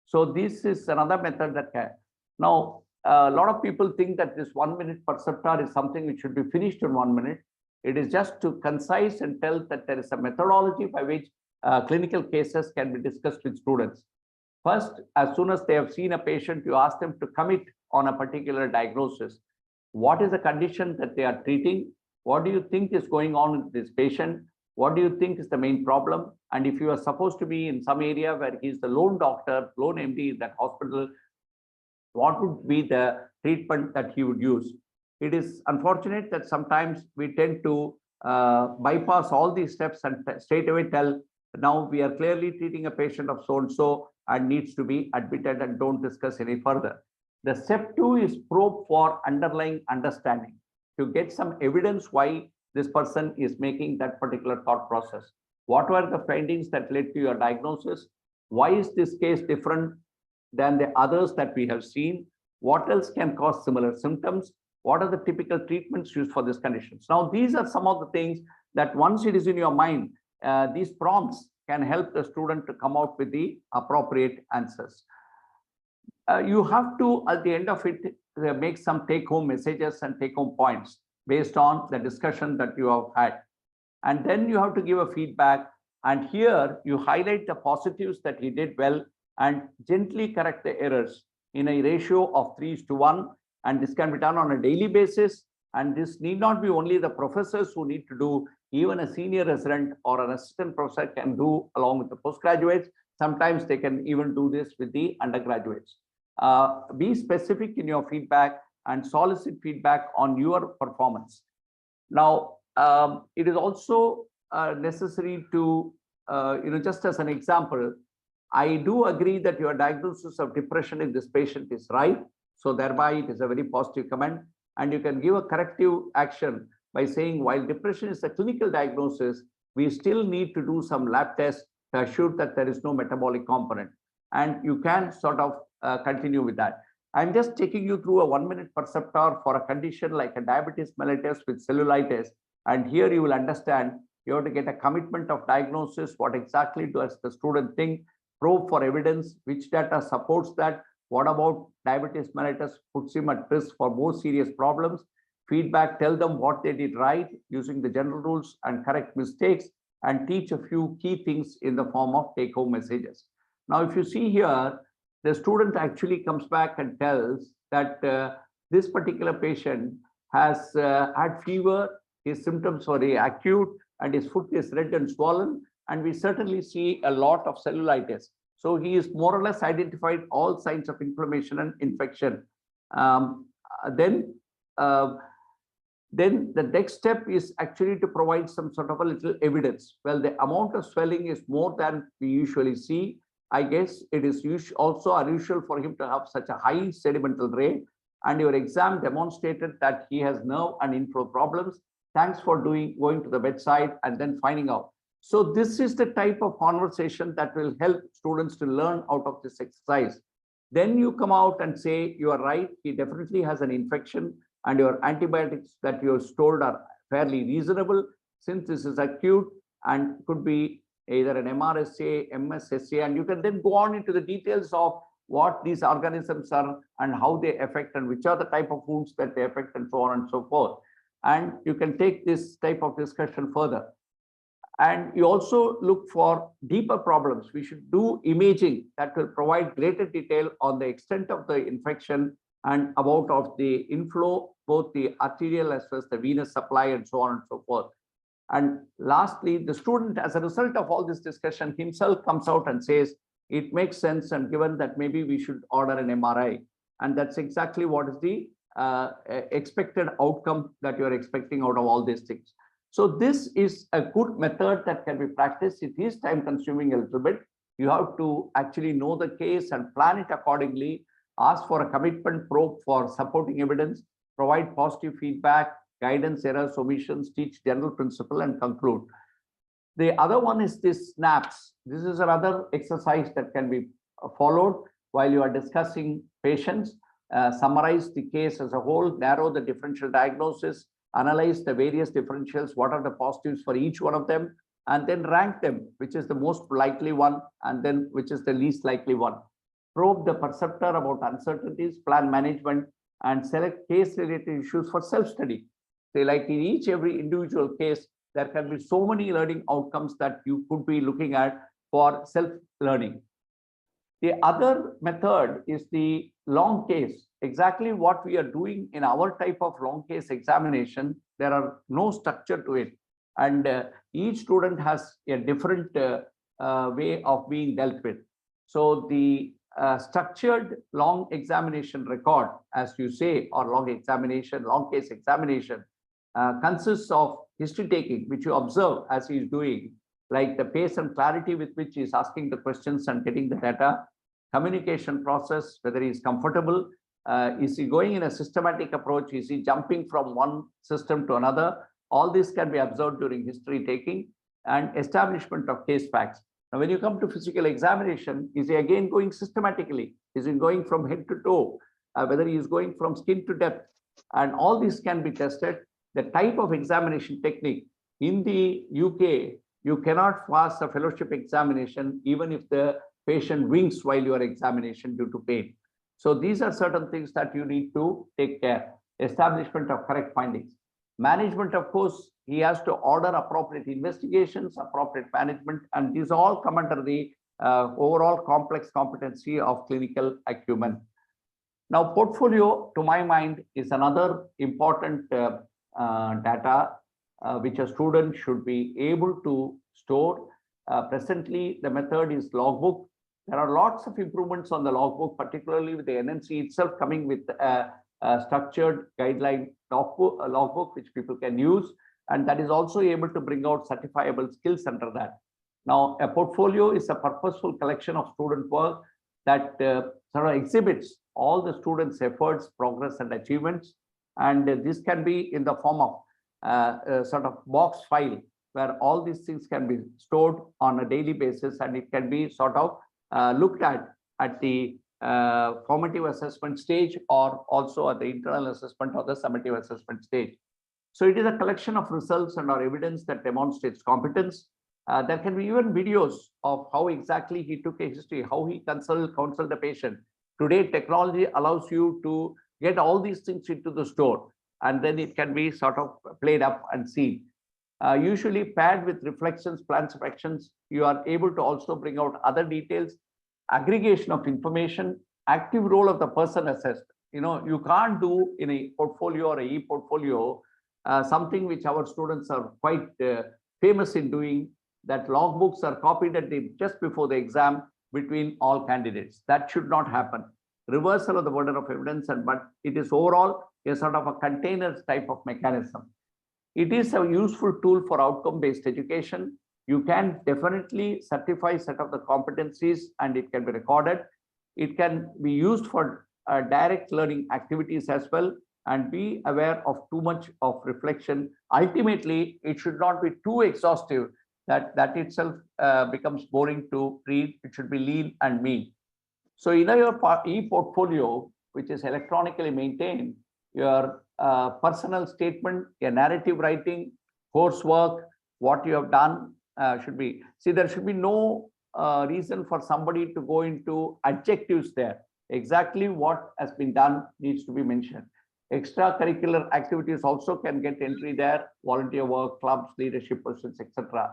So this is another method that can. Now, a lot of people think that this 1 minute perceptor is something which should be finished in 1 minute. It is just to concise and tell that there is a methodology by which clinical cases can be discussed with students. First, as soon as they have seen a patient, you ask them to commit on a particular diagnosis. What is the condition that they are treating? What do you think is going on with this patient? What do you think is the main problem? And if you are supposed to be in some area where he is the lone doctor, lone MD in that hospital, what would be the treatment that he would use? It is unfortunate that sometimes we tend to bypass all these steps and straight away tell, now we are clearly treating a patient of so-and-so and needs to be admitted, and don't discuss any further. The step 2 is probe for underlying understanding, to get some evidence why this person is making that particular thought process. What were the findings that led to your diagnosis? Why is this case different than the others that we have seen? What else can cause similar symptoms? What are the typical treatments used for these conditions? Now, these are some of the things that once it is in your mind, these prompts can help the student to come out with the appropriate answers. You have to, at the end of it, make some take-home messages and take-home points based on the discussion that you have had. And then you have to give a feedback. And here you highlight the positives that he did well and gently correct the errors in a ratio of 3:1. And this can be done on a daily basis. And this need not be only the professors who need to do, even a senior resident or an assistant professor can do along with the postgraduates. Sometimes they can even do this with the undergraduates. Be specific in your feedback and solicit feedback on your performance. Now, it is also necessary to, just as an example, I do agree that your diagnosis of depression in this patient is right. So thereby it is a very positive comment. And you can give a corrective action by saying, while depression is a clinical diagnosis, we still need to do some lab tests to assure that there is no metabolic component. And you can sort of continue with that. I'm just taking you through a 1 minute perceptor for a condition like a diabetes mellitus with cellulitis. And here you will understand you have to get a commitment of diagnosis. What exactly does the student think? Probe for evidence, which data supports that. What about diabetes mellitus puts him at risk for more serious problems? Feedback, tell them what they did right using the general rules and correct mistakes, and teach a few key things in the form of take-home messages. Now, if you see here, the student actually comes back and tells that this particular patient has had fever, his symptoms were acute, and his foot is red and swollen, and we certainly see a lot of cellulitis. So he is more or less identified all signs of inflammation and infection. Then the next step is actually to provide some sort of a little evidence. Well, the amount of swelling is more than we usually see. I guess it is also unusual for him to have such a high sedimental rate. And your exam demonstrated that he has nerve and inflow problems. Thanks for going to the bedside and then finding out. So this is the type of conversation that will help students to learn out of this exercise. Then you come out and say, you are right, he definitely has an infection, and your antibiotics that you have stored are fairly reasonable, since this is acute and could be either an MRSA, MSSA, and you can then go on into the details of what these organisms are and how they affect and which are the type of wounds that they affect and so on and so forth. And you can take this type of discussion further. And you also look for deeper problems. We should do imaging that will provide greater detail on the extent of the infection and about of the inflow, both the arterial as well as the venous supply and so on and so forth. And lastly, the student, as a result of all this discussion, himself comes out and says, it makes sense, and given that maybe we should order an MRI, and that's exactly what is the expected outcome that you're expecting out of all these things. So this is a good method that can be practiced. It is time consuming a little bit. You have to actually know the case and plan it accordingly, ask for a commitment probe for supporting evidence, provide positive feedback, guidance, errors, omissions, teach general principle, and conclude. The other one is this SNAPS. This is another exercise that can be followed while you are discussing patients. Summarize the case as a whole, narrow the differential diagnosis, analyze the various differentials, what are the positives for each one of them, and then rank them, which is the most likely one, and then which is the least likely one. Probe the perceptor about uncertainties, plan management, and select case-related issues for self-study. Say, like in every individual case, there can be so many learning outcomes that you could be looking at for self-learning. The other method is the long case. Exactly what we are doing in our type of long case examination, there are no structure to it. And each student has a different way of being dealt with. So the structured long examination record, as you say, or long case examination, consists of history taking, which you observe as he is doing, like the pace and clarity with which he is asking the questions and getting the data, communication process, whether he is comfortable, is he going in a systematic approach, is he jumping from one system to another. All this can be observed during history taking, and establishment of case facts. Now, when you come to physical examination, is he again going systematically? Is he going from head to toe? Whether he is going from skin to depth? And all this can be tested. The type of examination technique in the UK, you cannot pass a fellowship examination even if the patient winks while you are examination due to pain. So these are certain things that you need to take care. Establishment of correct findings. Management, of course, he has to order appropriate investigations, appropriate management, and these all come under the overall complex competency of clinical acumen. Now, portfolio, to my mind, is another important data which a student should be able to store. Presently, the method is logbook. There are lots of improvements on the logbook, particularly with the NNC itself coming with a structured guideline logbook, which people can use, and that is also able to bring out certifiable skills under that. Now, a portfolio is a purposeful collection of student work that sort of exhibits all the students' efforts, progress, and achievements. And this can be in the form of a sort of box file where all these things can be stored on a daily basis, and it can be sort of looked at the formative assessment stage, or also at the internal assessment or the summative assessment stage. So it is a collection of results and or evidence that demonstrates competence. There can be even videos of how exactly he took a history, how he counseled the patient. Today, technology allows you to get all these things into the store, and then it can be sort of played up and seen. Usually paired with reflections, plans of actions, you are able to also bring out other details, aggregation of information, active role of the person assessed. You can't do in a portfolio or a e-portfolio something which our students are quite famous in doing, that logbooks are copied at just before the exam between all candidates. That should not happen. Reversal of the burden of evidence, but it is overall a sort of a container type of mechanism. It is a useful tool for outcome-based education. You can definitely certify set of the competencies, and it can be recorded. It can be used for direct learning activities as well, and be aware of too much of reflection. Ultimately, it should not be too exhaustive that itself becomes boring to read. It should be lean and mean. So in your e-portfolio, which is electronically maintained, your personal statement, your narrative writing, coursework, what you have done should be. See, there should be no reason for somebody to go into adjectives there. Exactly what has been done needs to be mentioned. Extracurricular activities also can get entry there, volunteer work, clubs, leadership positions, etc.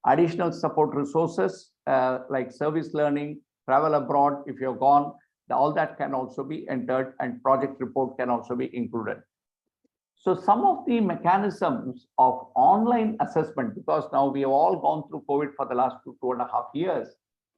Additional support resources like service learning, travel abroad, if you're gone, all that can also be entered, and project report can also be included. So some of the mechanisms of online assessment, because now we have all gone through COVID for the last 2.5 years,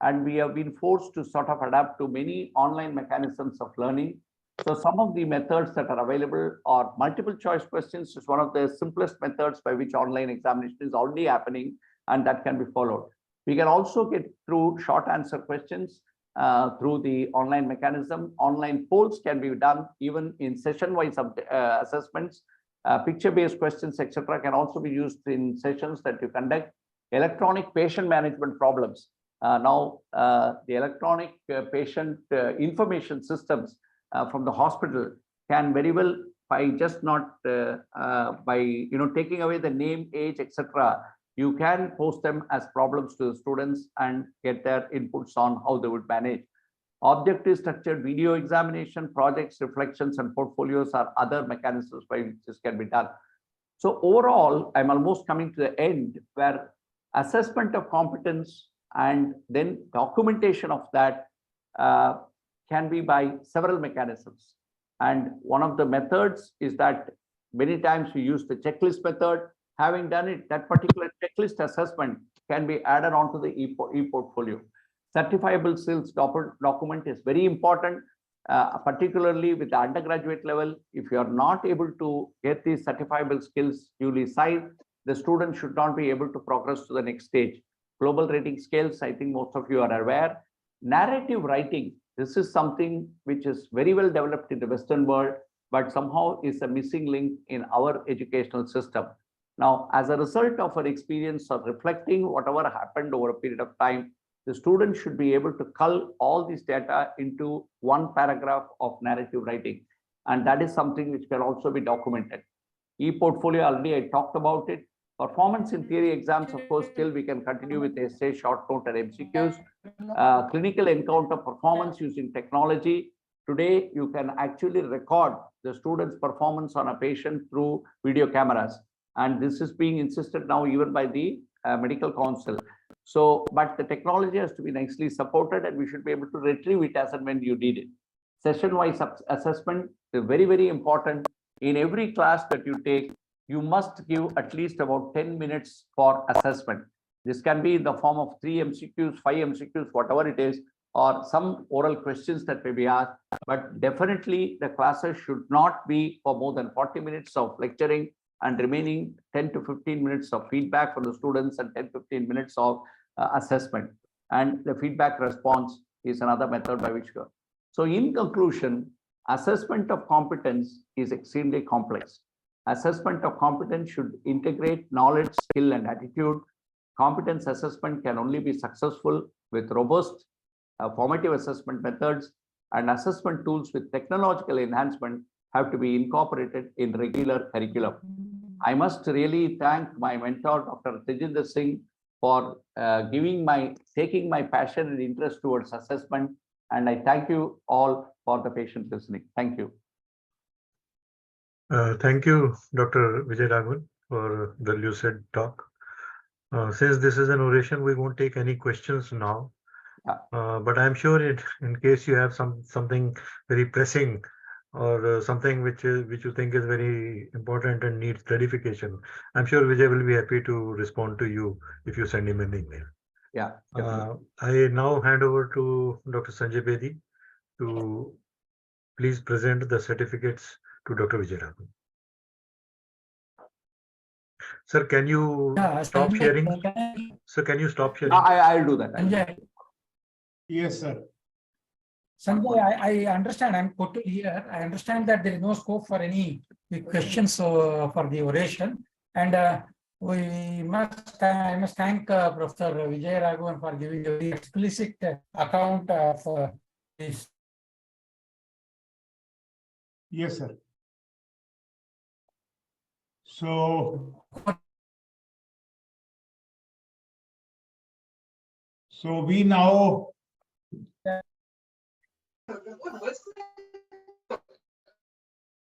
and we have been forced to sort of adapt to many online mechanisms of learning. So some of the methods that are available are multiple choice questions is one of the simplest methods by which online examination is already happening, and that can be followed. We can also get through short answer questions through the online mechanism. Online polls can be done even in session-wise assessments. Picture-based questions, etc., can also be used in sessions that you conduct. Electronic patient management problems. Now, the electronic patient information systems from the hospital can very well, by just not by taking away the name, age, etc., you can post them as problems to the students and get their inputs on how they would manage. Objective structured video examination, projects, reflections, and portfolios are other mechanisms by which this can be done. So overall, I'm almost coming to the end, where assessment of competence and then documentation of that can be by several mechanisms. And one of the methods is that many times we use the checklist method. Having done it, that particular checklist assessment can be added onto the e-portfolio. Certifiable skills document is very important, particularly with the undergraduate level. If you are not able to get these certifiable skills duly signed, the student should not be able to progress to the next stage. Global rating scales, I think most of you are aware. Narrative writing, this is something which is very well developed in the Western world, but somehow is a missing link in our educational system. Now, as a result of our experience of reflecting whatever happened over a period of time, the student should be able to cull all this data into one paragraph of narrative writing. And that is something which can also be documented. E-portfolio, already I talked about it. Performance in theory exams, of course, still we can continue with essay, short note, and MCQs. Clinical encounter performance using technology. Today, you can actually record the student's performance on a patient through video cameras. And this is being insisted now even by the medical council. So, but the technology has to be nicely supported, and we should be able to retrieve it as and when you need it. Session-wise assessment is very, very important. In every class that you take, you must give at least about 10 minutes for assessment. This can be in the form of 3 MCQs, 5 MCQs, whatever it is, or some oral questions that may be asked. But definitely the classes should not be for more than 40 minutes of lecturing, and remaining 10 to 15 minutes of feedback from the students and 10-15 minutes of assessment. And the feedback response is another method by which go. So in conclusion, assessment of competence is extremely complex. Assessment of competence should integrate knowledge, skill, and attitude. Competence assessment can only be successful with robust formative assessment methods, and assessment tools with technological enhancement have to be incorporated in regular curriculum. I must really thank my mentor, Dr. Tejinder Singh, for taking my passion and interest towards assessment. And I thank you all for the patient listening. Thank you. Thank you, Dr. Vijayraghavan, for the lucid talk. Since this is an oration, we won't take any questions now. But I'm sure in case you have something very pressing or something which you think is very important and needs clarification, I'm sure Vijay will be happy to respond to you if you send him an email. Yeah. I now hand over to Dr. Sanjay Bedi to please present the certificates to Dr. Vijayraghavan. Sir, can you stop sharing? Sir, can you stop sharing? I'll do that. Sanjay. Yes, sir. Sanjay, I understand. I'm put here. I understand that there is no scope for any questions for the oration, and I must thank Professor Vijayraghavan for giving a very explicit account of this. Yes, sir. So we now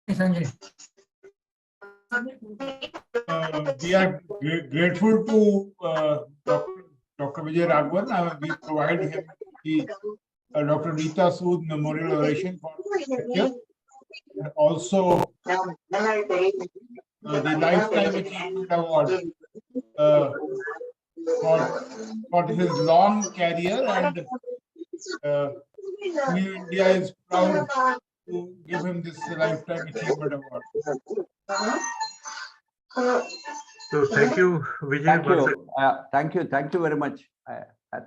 Sanjay. We are grateful to Dr. Vijayraghavan. We provide him the Dr. Rita Sood Memorial Oration for lecture, and also the Lifetime Achievement Award for his long career, and New India is proud to give him this Lifetime Achievement Award. So thank you, Vijay. Thank you. Thank you very much.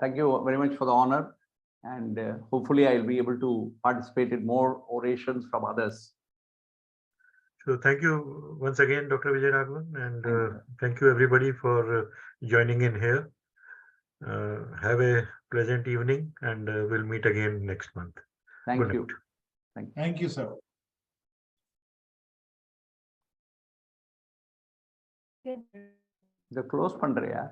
Thank you very much for the honor. And hopefully I'll be able to participate in more orations from others. So thank you once again, Dr. Vijayraghavan, and thank you everybody for joining in here. Have a pleasant evening, and we'll meet again next month. Thank you. Thank you, sir. The close pandriya.